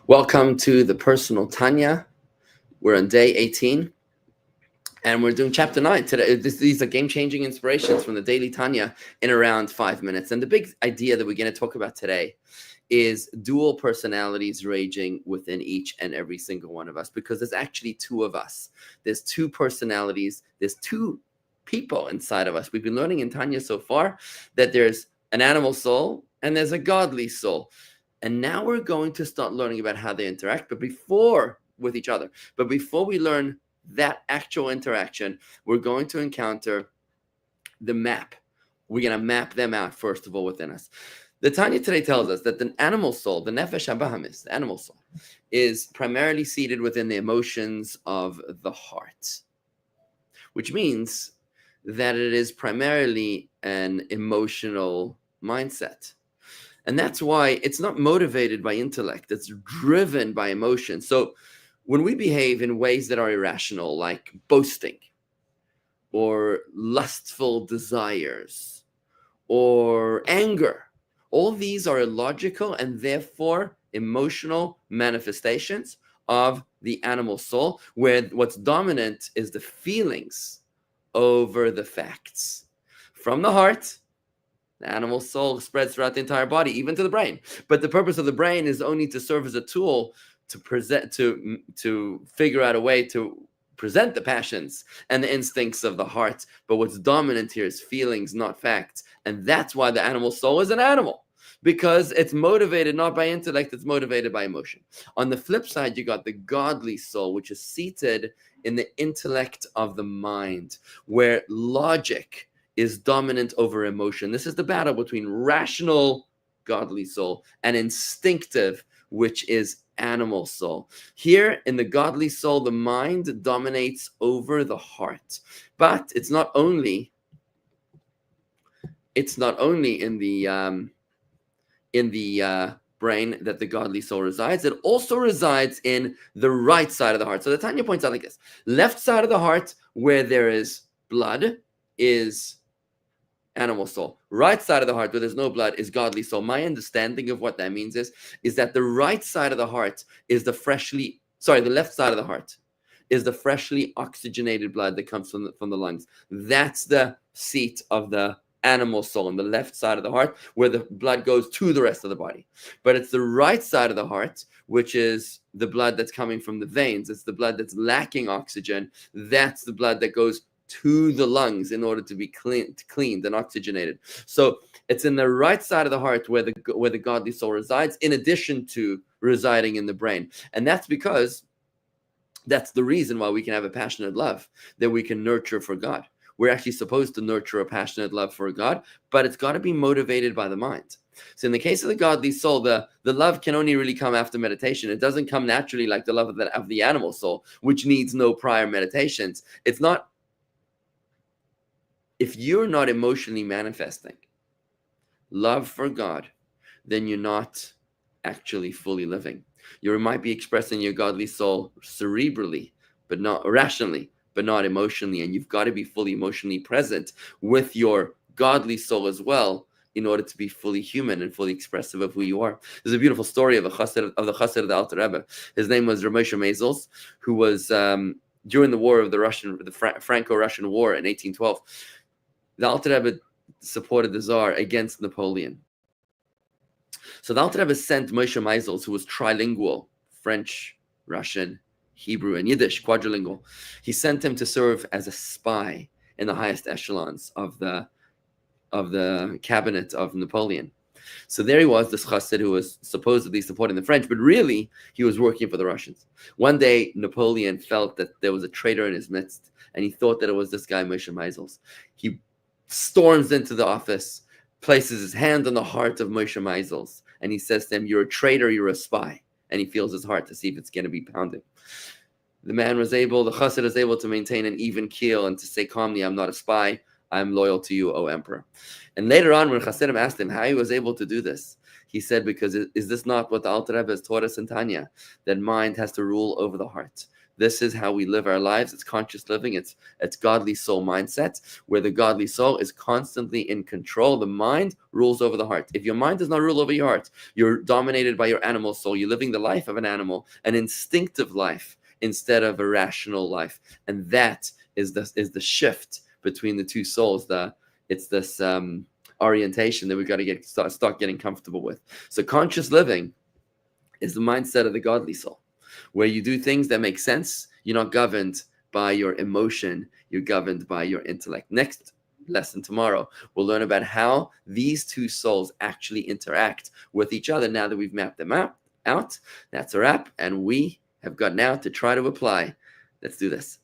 Welcome to the Personal Tanya. We're on day 18, and we're doing chapter 9 today. These are game-changing inspirations from the daily Tanya in around 5 minutes. And the big idea that we're going to talk about today is dual personalities raging within each and every single one of us, because there's actually two of us. There's two personalities. There's two people inside of us. We've been learning in Tanya so far that there's an animal soul and there's a godly soul. And now we're going to start learning about how they interact, with each other. But before we learn that actual interaction, we're going to encounter the map. We're going to map them out, first of all, within us. The Tanya today tells us that the animal soul, the nefesh habahamis, the animal soul, is primarily seated within the emotions of the heart, which means that it is primarily an emotional mindset. And that's why it's not motivated by intellect. It's driven by emotion. So when we behave in ways that are irrational, like boasting or lustful desires or anger, all these are illogical and therefore emotional manifestations of the animal soul, where what's dominant is the feelings over the facts. From the heart, the animal soul spreads throughout the entire body, even to the brain. But the purpose of the brain is only to serve as a tool to present, to figure out a way to present the passions and the instincts of the heart. But what's dominant here is feelings, not facts. And that's why the animal soul is an animal, because it's motivated not by intellect, it's motivated by emotion. On the flip side, you got the godly soul, which is seated in the intellect of the mind, where logic is dominant over emotion. This is the battle between rational, godly soul and instinctive, which is animal soul. Here in the godly soul, the mind dominates over the heart. But it's not only in the brain that the godly soul resides. It also resides in the right side of the heart. So the Tanya points out like this: left side of the heart, where there is blood, is animal soul. Right side of the heart, where there's no blood, is godly soul. My understanding of what that means is that the right side of the heart is the left side of the heart is the freshly oxygenated blood that comes from the lungs. That's the seat of the animal soul, on the left side of the heart, where the blood goes to the rest of the body. But it's the right side of the heart, which is the blood that's coming from the veins. It's the blood that's lacking oxygen. That's the blood that goes to the lungs in order to be cleaned and oxygenated. So it's in the right side of the heart where the godly soul resides, in addition to residing in the brain. And that's because that's the reason why we can have a passionate love that we can nurture for God. We're actually supposed to nurture a passionate love for God, but it's got to be motivated by the mind. So in the case of the godly soul, the love can only really come after meditation. It doesn't come naturally like the love of the animal soul, which needs no prior meditations. It's not. If you're not emotionally manifesting love for God, then you're not actually fully living. You might be expressing your godly soul cerebrally, but not rationally, but not emotionally. And you've got to be fully emotionally present with your godly soul as well, in order to be fully human and fully expressive of who you are. There's a beautiful story of the chassid of the Alter Rebbe. His name was Ramosha Maisels, who was during the war of the Franco-Russian War in 1812. The Alter Rebbe supported the Tsar against Napoleon. So the Alter Rebbe sent Moshe Maisels, who was trilingual, French, Russian, Hebrew, and Yiddish, quadrilingual. He sent him to serve as a spy in the highest echelons of the cabinet of Napoleon. So there he was, this chassid who was supposedly supporting the French, but really he was working for the Russians. One day, Napoleon felt that there was a traitor in his midst, and he thought that it was this guy, Moshe Maisels. He storms into the office, places his hand on the heart of Moshe Maisels, and he says to him, "You're a traitor, you're a spy." And he feels his heart to see if it's going to be pounded. The chassid is able to maintain an even keel and to say calmly, "I'm not a spy, I'm loyal to you, O emperor." And later on, when Chassidim asked him how he was able to do this, he said, because is this not what the Alter Rebbe has taught us in Tanya, that mind has to rule over the heart? This is how we live our lives. It's conscious living. It's godly soul mindset, where the godly soul is constantly in control. The mind rules over the heart. If your mind does not rule over your heart, you're dominated by your animal soul. You're living the life of an animal, an instinctive life, instead of a rational life. And that is the shift between the two souls. It's this orientation that we've got to start getting comfortable with. So conscious living is the mindset of the godly soul, where you do things that make sense. You're not governed by your emotion. You're governed by your intellect. Next lesson tomorrow, we'll learn about how these two souls actually interact with each other now that we've mapped them out. That's a wrap, and we have got now to try to apply. Let's do this.